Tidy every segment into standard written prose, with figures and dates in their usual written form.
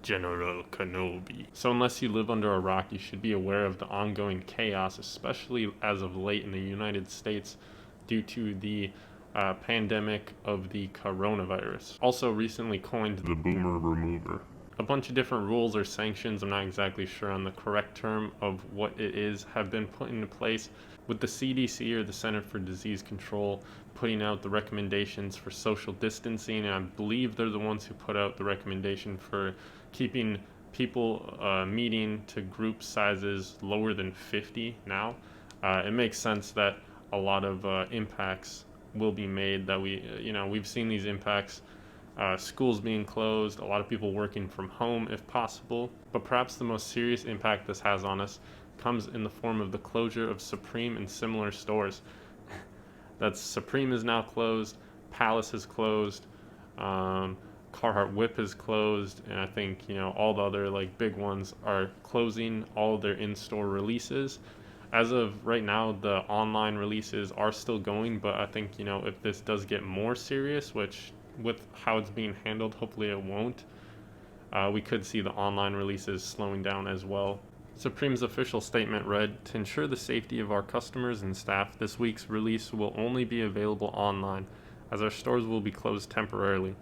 General Kenobi. So unless you live under a rock, you should be aware of the ongoing chaos, especially as of late in the United States due to the pandemic of the coronavirus. Also recently coined the boomer remover. A bunch of different rules or sanctions, I'm not exactly sure on the correct term of what it is, have been put into place, with the CDC, or the Center for Disease Control, putting out the recommendations for social distancing, and I believe they're the ones who put out the recommendation for keeping people meeting to group sizes lower than 50 now. It makes sense that a lot of impacts will be made, that we've seen these impacts. Schools being closed, a lot of people working from home if possible. But perhaps the most serious impact this has on us comes in the form of the closure of Supreme and similar stores. That's Supreme is now closed, Palace is closed, Carhartt Whip is closed, and I think all the other big ones are closing all of their in-store releases. As of right now, the online releases are still going, but I think if this does get more serious, which with how it's being handled, hopefully it won't, we could see the online releases slowing down as well. Supreme's official statement read, "To ensure the safety of our customers and staff, this week's release will only be available online, as our stores will be closed temporarily.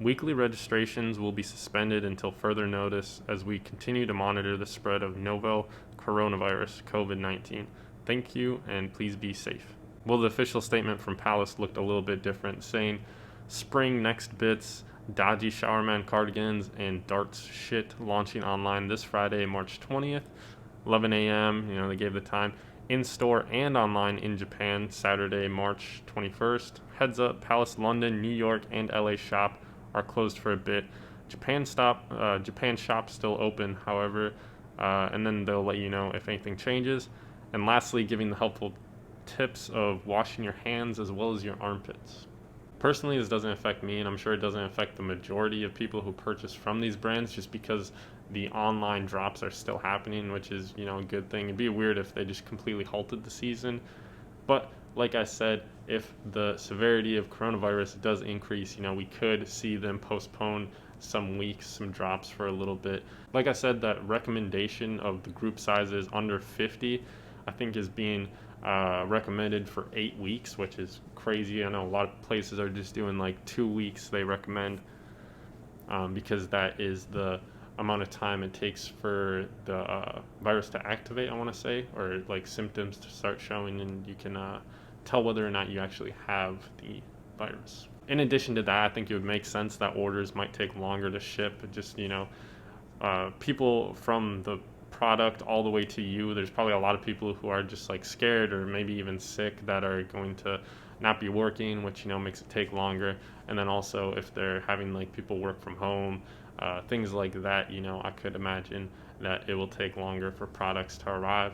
Weekly registrations will be suspended until further notice as we continue to monitor the spread of novel coronavirus COVID-19. Thank you, and please be safe." Well, the official statement from Palace looked a little bit different, saying, "Spring Next Bits, Dodgy Showerman cardigans, and Darts shit launching online this Friday, March 20th, 11 a.m. They gave the time. In-store and online in Japan, Saturday, March 21st. Heads up, Palace London, New York, and LA shop are closed for a bit. Japan shop still open, however, and then they'll let you know if anything changes. And lastly, giving the helpful tips of washing your hands as well as your armpits." Personally, this doesn't affect me, and I'm sure it doesn't affect the majority of people who purchase from these brands, just because the online drops are still happening, which is, a good thing. It'd be weird if they just completely halted the season. But like I said, if the severity of coronavirus does increase, we could see them postpone some weeks, some drops for a little bit. Like I said, that recommendation of the group sizes under 50, I think is being recommended for 8 weeks, which is crazy. I know a lot of places are just doing 2 weeks they recommend, because that is the amount of time it takes for the virus to activate, I want to say, or symptoms to start showing, and you can tell whether or not you actually have the virus. In addition to that, I think it would make sense that orders might take longer to ship. Just people from the product all the way to you, there's probably a lot of people who are just scared or maybe even sick that are going to not be working, which makes it take longer. And then also if they're having people work from home, things like that, I could imagine that it will take longer for products to arrive.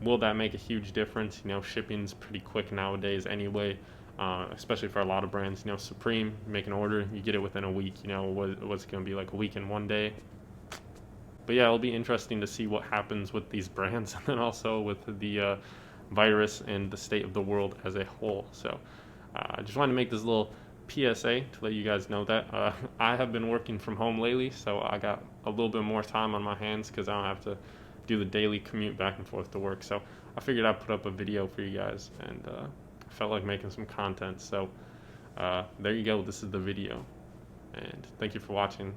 Will that make a huge difference? Shipping's pretty quick nowadays anyway, especially for a lot of brands. Supreme, make an order, you get it within a week. What's it going to be, a week and 1 day? But yeah, it'll be interesting to see what happens with these brands, and then also with the virus and the state of the world as a whole. So I just wanted to make this little PSA to let you guys know that I have been working from home lately, so I got a little bit more time on my hands because I don't have to do the daily commute back and forth to work. So I figured I'd put up a video for you guys, and I felt like making some content. So there you go. This is the video, and thank you for watching.